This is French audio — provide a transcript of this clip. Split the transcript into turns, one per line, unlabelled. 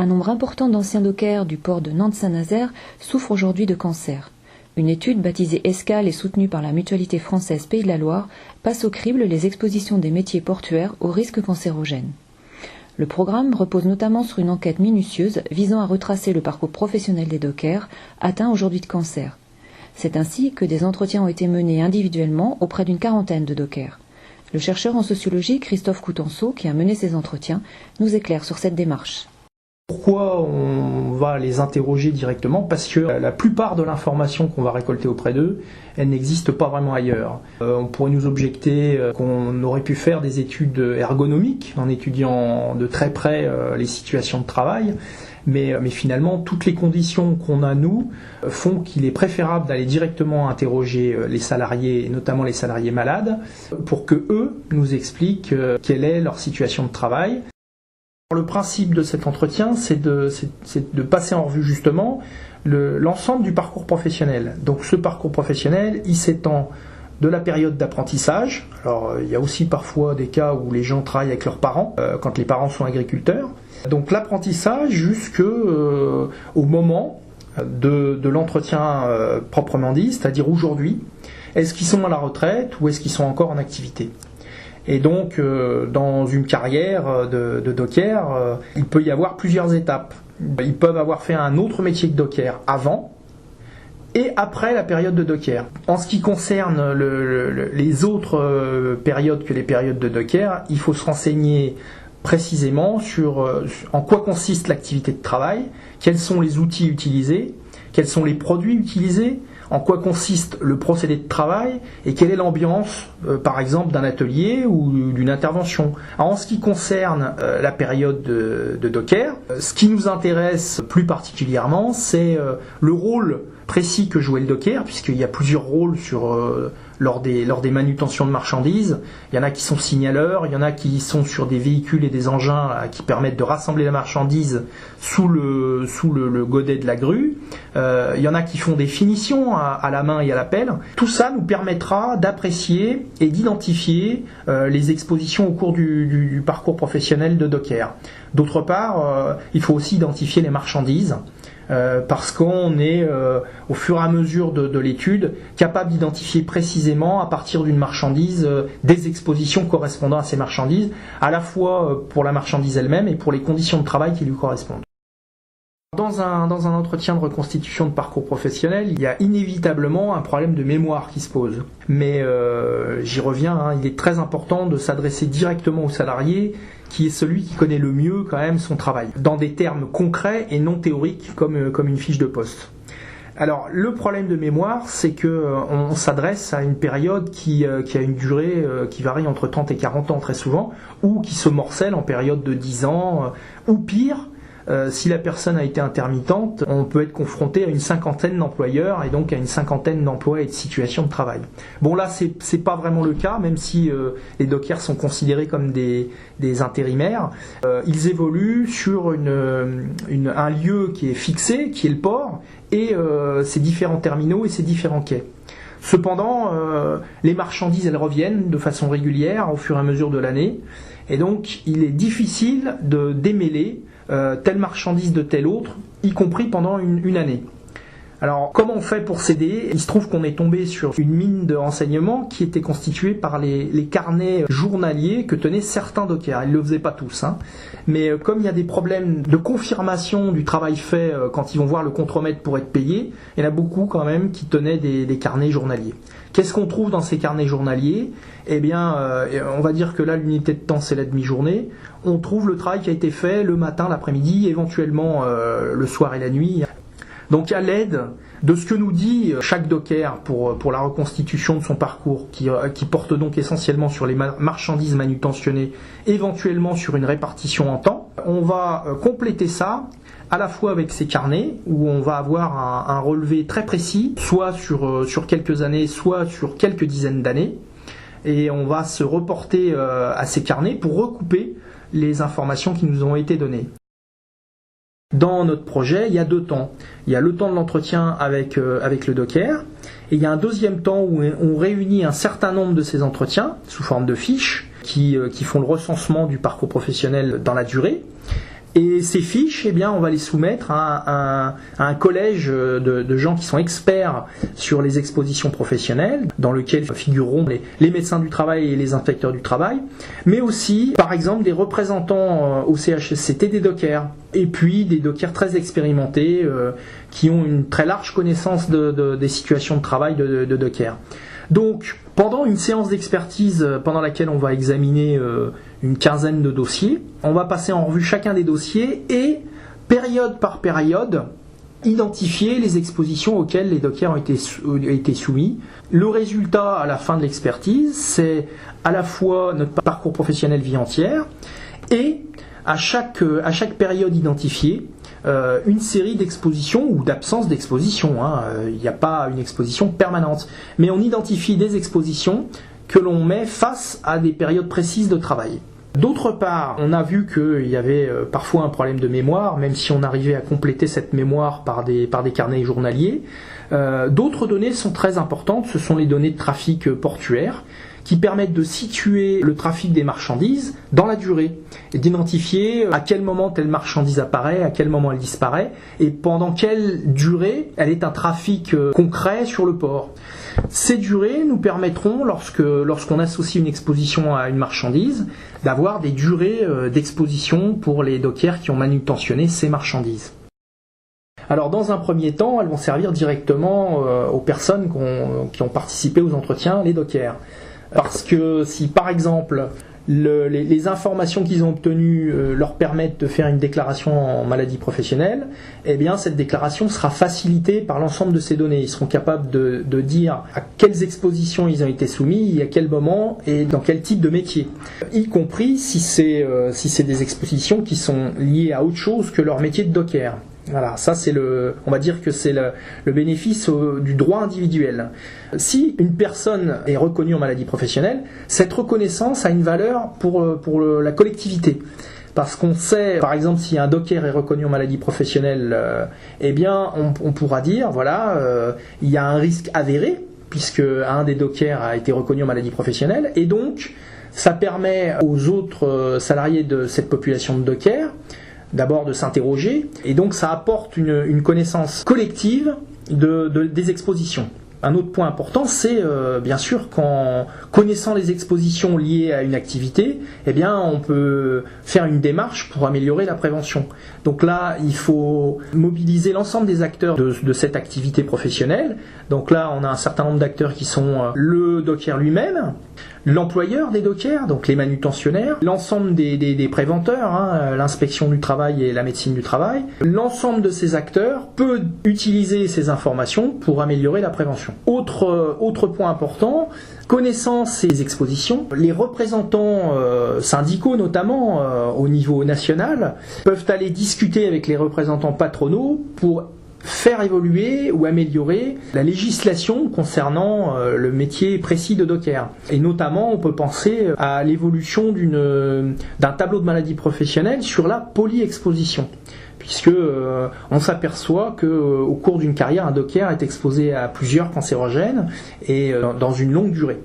Un nombre important d'anciens dockers du port de Nantes-Saint-Nazaire souffrent aujourd'hui de cancer. Une étude baptisée Escale et soutenue par la mutualité française Pays de la Loire passe au crible les expositions des métiers portuaires aux risques cancérogènes. Le programme repose notamment sur une enquête minutieuse visant à retracer le parcours professionnel des dockers atteints aujourd'hui de cancer. C'est ainsi que des entretiens ont été menés individuellement auprès d'une quarantaine de dockers. Le chercheur en sociologie Christophe Coutenceau, qui a mené ces entretiens, nous éclaire sur cette démarche.
Pourquoi on va les interroger directement ? Parce que la plupart de l'information qu'on va récolter auprès d'eux, elle n'existe pas vraiment ailleurs. On pourrait nous objecter qu'on aurait pu faire des études ergonomiques en étudiant de très près les situations de travail, mais finalement toutes les conditions qu'on a nous font qu'il est préférable d'aller directement interroger les salariés, et notamment les salariés malades, pour que eux nous expliquent quelle est leur situation de travail. Le principe de cet entretien, c'est de passer en revue justement l'ensemble du parcours professionnel. Donc ce parcours professionnel, il s'étend de la période d'apprentissage. Alors il y a aussi parfois des cas où les gens travaillent avec leurs parents, quand les parents sont agriculteurs. Donc l'apprentissage jusqu'au moment de l'entretien proprement dit, c'est-à-dire aujourd'hui. Est-ce qu'ils sont à la retraite ou est-ce qu'ils sont encore en activité ? Et donc, dans une carrière de docker, il peut y avoir plusieurs étapes. Ils peuvent avoir fait un autre métier que docker avant et après la période de docker. En ce qui concerne les autres périodes que les périodes de docker, il faut se renseigner précisément sur en quoi consiste l'activité de travail, quels sont les outils utilisés, quels sont les produits utilisés, en quoi consiste le procédé de travail et quelle est l'ambiance, par exemple, d'un atelier ou d'une intervention. Alors, en ce qui concerne la période de docker, ce qui nous intéresse plus particulièrement, c'est le rôle précis que jouait le docker, puisqu'il y a plusieurs rôles lors des manutentions de marchandises. Il y en a qui sont signaleurs, il y en a qui sont sur des véhicules et des engins qui permettent de rassembler la marchandise sous le godet de la grue. Il y en a qui font des finitions à la main et à la pelle. Tout ça nous permettra d'apprécier et d'identifier les expositions au cours du parcours professionnel de docker. D'autre part, il faut aussi identifier les marchandises. Parce qu'on est, au fur et à mesure de l'étude, capable d'identifier précisément, à partir d'une marchandise, des expositions correspondant à ces marchandises, à la fois pour la marchandise elle-même et pour les conditions de travail qui lui correspondent. Dans un entretien de reconstitution de parcours professionnel, il y a inévitablement un problème de mémoire qui se pose. Mais j'y reviens, il est très important de s'adresser directement au salarié, qui est celui qui connaît le mieux quand même son travail, dans des termes concrets et non théoriques comme une fiche de poste. Alors le problème de mémoire, c'est qu'on s'adresse à une période qui a une durée qui varie entre 30 et 40 ans très souvent, ou qui se morcelle en période de 10 ans, ou pire. Si la personne a été intermittente, on peut être confronté à une cinquantaine d'employeurs et donc à une cinquantaine d'emplois et de situations de travail. Bon là, c'est pas vraiment le cas, même si les dockers sont considérés comme des intérimaires. Ils évoluent sur un lieu qui est fixé, qui est le port, et ses différents terminaux et ses différents quais. Cependant, les marchandises, elles reviennent de façon régulière au fur et à mesure de l'année, et donc il est difficile de démêler telle marchandise de telle autre, y compris pendant une année. Alors, comment on fait pour s'aider ? Il se trouve qu'on est tombé sur une mine de renseignements qui était constituée par les carnets journaliers que tenaient certains dockers. Ils ne le faisaient pas tous, mais comme il y a des problèmes de confirmation du travail fait quand ils vont voir le contremaître pour être payés, il y en a beaucoup quand même qui tenaient des carnets journaliers. Qu'est-ce qu'on trouve dans ces carnets journaliers ? Eh bien, on va dire que là, l'unité de temps, c'est la demi-journée. On trouve le travail qui a été fait le matin, l'après-midi, éventuellement le soir et la nuit. Donc, à l'aide de ce que nous dit chaque docker pour la reconstitution de son parcours, qui porte donc essentiellement sur les marchandises manutentionnées, éventuellement sur une répartition en temps, on va compléter ça à la fois avec ces carnets, où on va avoir un relevé très précis, soit sur quelques années, soit sur quelques dizaines d'années, et on va se reporter à ces carnets pour recouper les informations qui nous ont été données. Dans notre projet, il y a 2 temps. Il y a le temps de l'entretien avec le docker, et il y a un deuxième temps où on réunit un certain nombre de ces entretiens sous forme de fiches qui font le recensement du parcours professionnel dans la durée. Et ces fiches, eh bien, on va les soumettre à un collège de gens qui sont experts sur les expositions professionnelles, dans lequel figureront les médecins du travail et les inspecteurs du travail, mais aussi, par exemple, des représentants au CHSCT des dockers, et puis des dockers très expérimentés qui ont une très large connaissance des situations de travail de dockers. Donc, pendant une séance d'expertise pendant laquelle on va examiner une quinzaine de dossiers, on va passer en revue chacun des dossiers et, période par période, identifier les expositions auxquelles les dockers ont été soumis. Le résultat à la fin de l'expertise, c'est à la fois notre parcours professionnel vie entière et à chaque période identifiée, une série d'expositions ou d'absence d'exposition. Il n'y a pas une exposition permanente, mais on identifie des expositions que l'on met face à des périodes précises de travail. D'autre part, on a vu qu'il y avait parfois un problème de mémoire, même si on arrivait à compléter cette mémoire par des carnets journaliers. D'autres données sont très importantes, ce sont les données de trafic portuaire, qui permettent de situer le trafic des marchandises dans la durée et d'identifier à quel moment telle marchandise apparaît, à quel moment elle disparaît et pendant quelle durée elle est un trafic concret sur le port. Ces durées nous permettront, lorsqu'on associe une exposition à une marchandise, d'avoir des durées d'exposition pour les dockers qui ont manutentionné ces marchandises. Alors dans un premier temps, elles vont servir directement aux personnes qui ont participé aux entretiens, les dockers. Parce que si par exemple les informations qu'ils ont obtenues leur permettent de faire une déclaration en maladie professionnelle, eh bien cette déclaration sera facilitée par l'ensemble de ces données. Ils seront capables de dire à quelles expositions ils ont été soumis, à quel moment et dans quel type de métier. Y compris si c'est des expositions qui sont liées à autre chose que leur métier de docker. Voilà, ça on va dire que c'est le bénéfice du droit individuel. Si une personne est reconnue en maladie professionnelle, cette reconnaissance a une valeur pour la collectivité. Parce qu'on sait, par exemple, si un docker est reconnu en maladie professionnelle, eh bien, on pourra dire, voilà, il y a un risque avéré, puisque un des dockers a été reconnu en maladie professionnelle, et donc, ça permet aux autres salariés de cette population de dockers d'abord de s'interroger, et donc ça apporte une connaissance collective des expositions. Un autre point important, c'est bien sûr qu'en connaissant les expositions liées à une activité, eh bien on peut faire une démarche pour améliorer la prévention. Donc là, il faut mobiliser l'ensemble des acteurs de cette activité professionnelle. Donc là, on a un certain nombre d'acteurs qui sont le docker lui-même, l'employeur des dockers, donc les manutentionnaires, l'ensemble des préventeurs, l'inspection du travail et la médecine du travail. L'ensemble de ces acteurs peut utiliser ces informations pour améliorer la prévention. Autre point important, connaissant ces expositions, les représentants syndicaux notamment au niveau national peuvent aller discuter avec les représentants patronaux pour faire évoluer ou améliorer la législation concernant le métier précis de docker. Et notamment, on peut penser à l'évolution d'un tableau de maladie professionnelle sur la polyexposition, puisque on s'aperçoit qu'au cours d'une carrière, un docker est exposé à plusieurs cancérogènes et dans une longue durée.